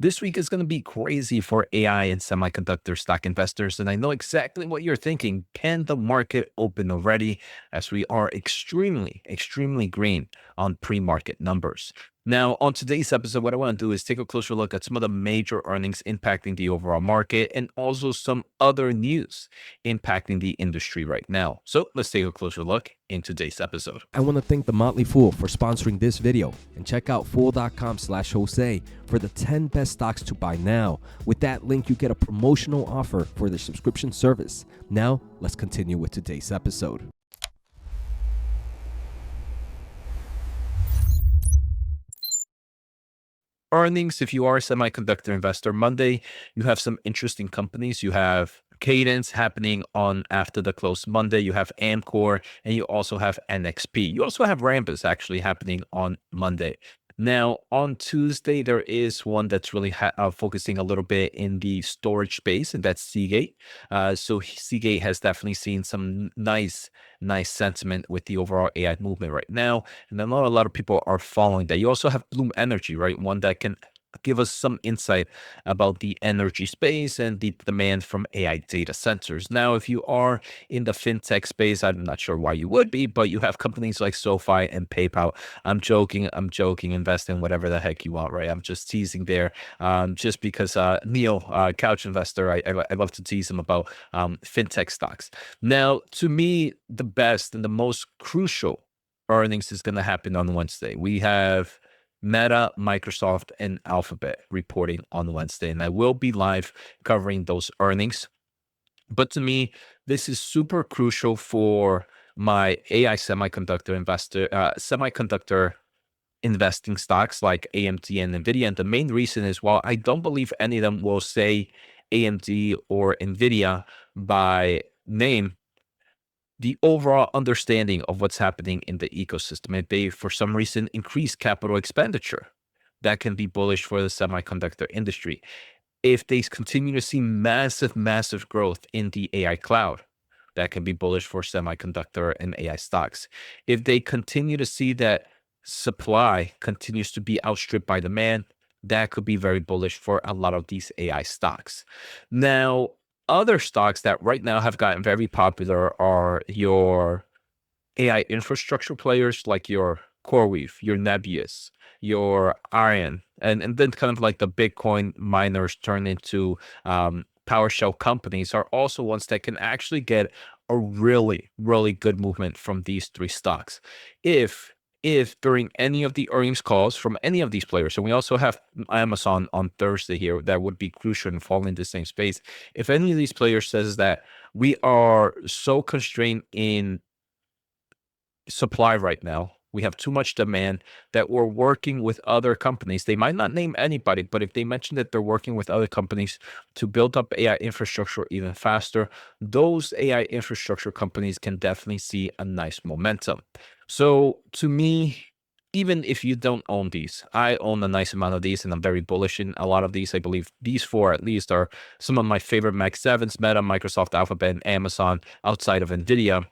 This week is going to be crazy for AI and semiconductor stock investors, and I know exactly what you're thinking. Can the market open already? As we are extremely green on pre-market numbers. Now, on today's episode, what I want to do is take a closer look at some of the major earnings impacting the overall market and also some other news impacting the industry right now. So let's take a closer look in today's episode. I want to thank The Motley Fool for sponsoring this video, and check out fool.com/Jose for the 10 best stocks to buy now. With that link, you get a promotional offer for their subscription service. Now, let's continue with today's episode. Earnings, if you are a semiconductor investor, Monday, you have some interesting companies. You have Cadence happening on after the close Monday. You have Amcor, and you also have NXP. You also have Rambus actually happening on Monday. Now, on Tuesday, there is one that's really focusing a little bit in the storage space, and that's Seagate. So Seagate has definitely seen some nice sentiment with the overall AI movement right now. And I know a lot of people are following that. You also have Bloom Energy, right? One that can give us some insight about the energy space and the demand from AI data centers. Now, if you are in the fintech space, I'm not sure why you would be, but you have companies like SoFi and PayPal. I'm joking, invest in whatever the heck you want, right? I'm just teasing there, just because Neil, Couch Investor, I love to tease him about fintech stocks. Now, to me, the best and the most crucial earnings is going to happen on Wednesday. We have Meta, Microsoft, and Alphabet reporting on Wednesday, and I will be live covering those earnings. But to me, this is super crucial for my AI semiconductor investing stocks like AMD and NVIDIA. And the main reason is, while I don't believe any of them will say AMD or NVIDIA by name, the overall understanding of what's happening in the ecosystem, and they, for some reason, increase capital expenditure, that can be bullish for the semiconductor industry. If they continue to see massive growth in the AI cloud, that can be bullish for semiconductor and AI stocks. If they continue to see that supply continues to be outstripped by demand, that could be very bullish for a lot of these AI stocks. Now, other stocks that right now have gotten very popular are your AI infrastructure players like your CoreWeave, your NBIS, your Iron, and then kind of like the Bitcoin miners turn into PowerShell companies are also ones that can actually get a really good movement from these three stocks. If during any of the earnings calls from any of these players, and we also have Amazon on Thursday here, that would be crucial and fall in the same space. If any of these players says that we are so constrained in supply right now, we have too much demand, that we're working with other companies. They might not name anybody, but if they mention that they're working with other companies to build up AI infrastructure even faster, those AI infrastructure companies can definitely see a nice momentum. So to me, even if you don't own these, I own a nice amount of these, and I'm very bullish in a lot of these. I believe these four at least are some of my favorite Max 7s: Meta, Microsoft, Alphabet, and Amazon, outside of NVIDIA.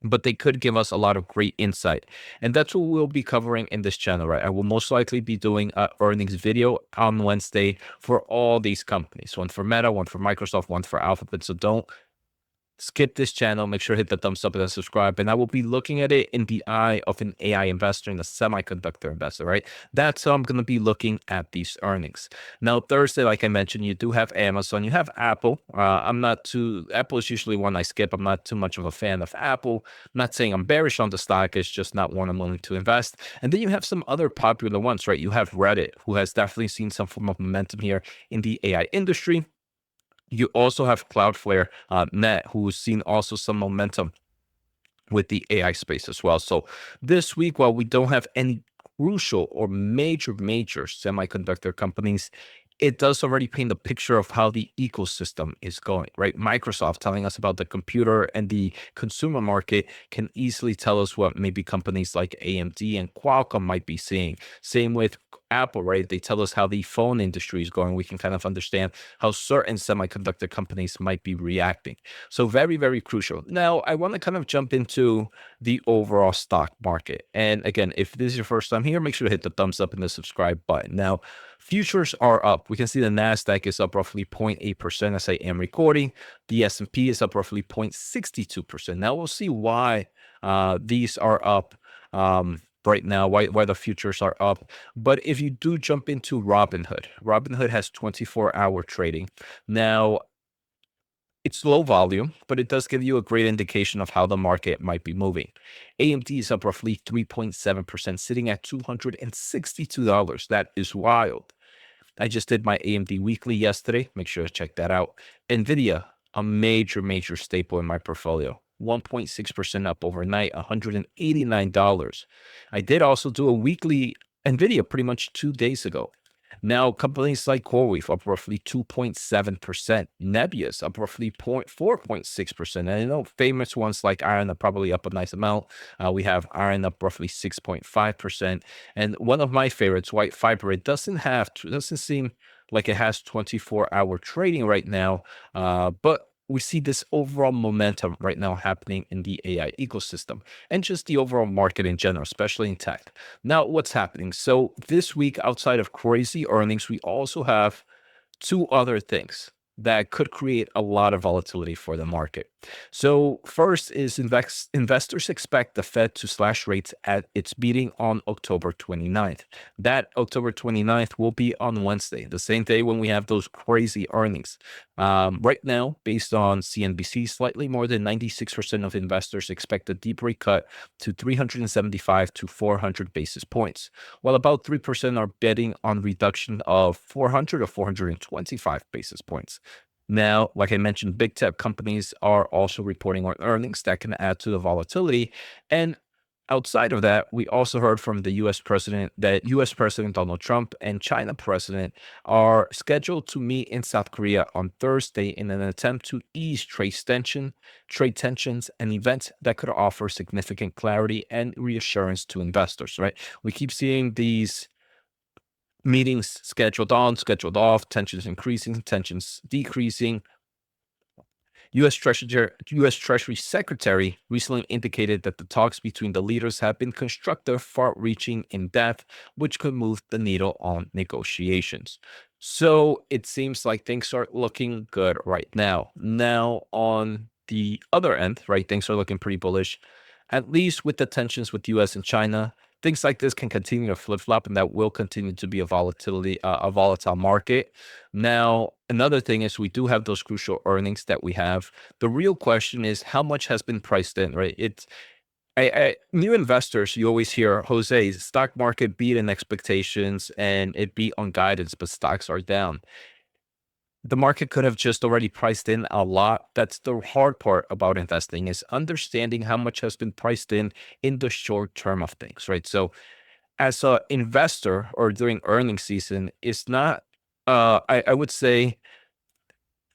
But they could give us a lot of great insight. And that's what we'll be covering in this channel, right? I will most likely be doing an earnings video on Wednesday for all these companies: one for Meta, one for Microsoft, one for Alphabet. So don't skip this channel. Make sure to hit the thumbs up and subscribe. And I will be looking at it in the eye of an AI investor and a semiconductor investor, right? That's how I'm going to be looking at these earnings. Now, Thursday, like I mentioned, you do have Amazon, you have Apple. Apple is usually one I skip. I'm not too much of a fan of Apple. I'm not saying I'm bearish on the stock. It's just not one I'm willing to invest. And then you have some other popular ones, right? You have Reddit, who has definitely seen some form of momentum here in the AI industry. You also have Cloudflare Net, who's seen also some momentum with the AI space as well. So this week, while we don't have any crucial or major semiconductor companies, it does already paint a picture of how the ecosystem is going, right? Microsoft telling us about the computer and the consumer market can easily tell us what maybe companies like AMD and Qualcomm might be seeing. Same with Apple, right? They tell us how the phone industry is going. We can kind of understand how certain semiconductor companies might be reacting. So very, very crucial. Now, I want to kind of jump into the overall stock market. And again, if this is your first time here, make sure to hit the thumbs up and the subscribe button. Now, futures are up. We can see the Nasdaq is up roughly 0.8% as I am recording. The S&P is up roughly 0.62%. Now we'll see why these are up right now, why the futures are up. But if you do jump into Robinhood has 24-hour trading. Now, it's low volume, but it does give you a great indication of how the market might be moving. AMD is up roughly 3.7%, sitting at $262. That is wild. I just did my AMD weekly yesterday. Make sure to check that out. NVIDIA, a major, major staple in my portfolio. 1.6% up overnight, $189. I did also do a weekly NVIDIA pretty much 2 days ago. Now, companies like CoreWeave up roughly 2.7%. Nebius up roughly 4.6%. And I know famous ones like Iron are probably up a nice amount. We have Iron up roughly 6.5%. And one of my favorites, White Fiber, it doesn't seem like it has 24-hour trading right now, but we see this overall momentum right now happening in the AI ecosystem and just the overall market in general, especially in tech. Now, what's happening? So this week, outside of crazy earnings, we also have two other things that could create a lot of volatility for the market. So first is investors expect the Fed to slash rates at its meeting on October 29th. That October 29th will be on Wednesday, the same day when we have those crazy earnings. Right now, based on CNBC, slightly more than 96% of investors expect a deep rate cut to 375 to 400 basis points, while about 3% are betting on reduction of 400 or 425 basis points. Now, like I mentioned, big tech companies are also reporting on earnings that can add to the volatility. And outside of that, we also heard from the US president that US President Donald Trump and China president are scheduled to meet in South Korea on Thursday in an attempt to ease trade tensions, and events that could offer significant clarity and reassurance to investors, right? We keep seeing these meetings scheduled on, scheduled off, tensions increasing, tensions decreasing. U.S. Treasury Secretary recently indicated that the talks between the leaders have been constructive, far-reaching in depth, which could move the needle on negotiations. So it seems like things are looking good right now. Now, on the other end, right, things are looking pretty bullish, at least with the tensions with U.S. and China. Things like this can continue to flip flop, and that will continue to be a volatile market. Now, another thing is we do have those crucial earnings that we have. The real question is how much has been priced in, right? New investors, you always hear, Jose, stock market beat in expectations and it beat on guidance, but stocks are down. The market could have just already priced in a lot. That's the hard part about investing, is understanding how much has been priced in the short term of things, right? So as an investor or during earnings season, it's not, I would say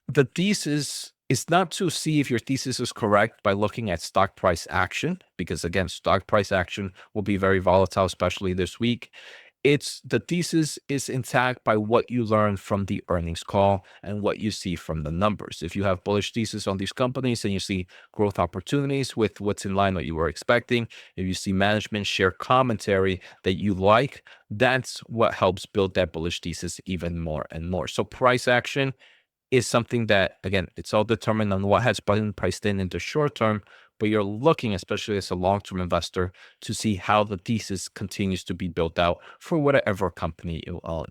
the thesis is not to see if your thesis is correct by looking at stock price action, because again, stock price action will be very volatile, especially this week. It's the thesis is intact by what you learn from the earnings call and what you see from the numbers. If you have bullish thesis on these companies and you see growth opportunities with what's in line what you were expecting, if you see management share commentary that you like, that's what helps build that bullish thesis even more and more. So price action is something that, again, it's all determined on what has been priced in the short term, but you're looking, especially as a long-term investor, to see how the thesis continues to be built out for whatever company you own.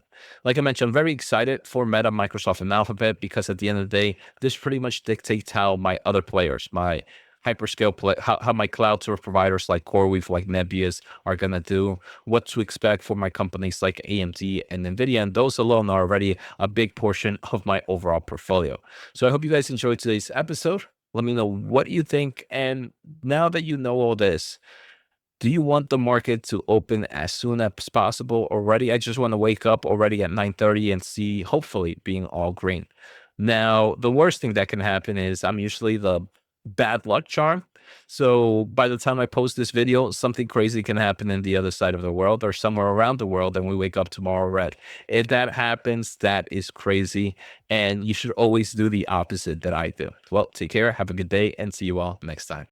Like I mentioned, I'm very excited for Meta, Microsoft, and Alphabet, because at the end of the day, this pretty much dictates how my other players, my how my cloud service providers like CoreWeave, like Nebius are going to do, what to expect for my companies like AMD and NVIDIA. And those alone are already a big portion of my overall portfolio. So I hope you guys enjoyed today's episode. Let me know what you think. And now that you know all this, do you want the market to open as soon as possible already? I just want to wake up already at 9:30 and see, hopefully, being all green. Now, the worst thing that can happen is I'm usually the bad luck charm. So by the time I post this video, something crazy can happen in the other side of the world or somewhere around the world, and we wake up tomorrow red. If that happens, that is crazy. And you should always do the opposite that I do. Well, take care, have a good day, and see you all next time.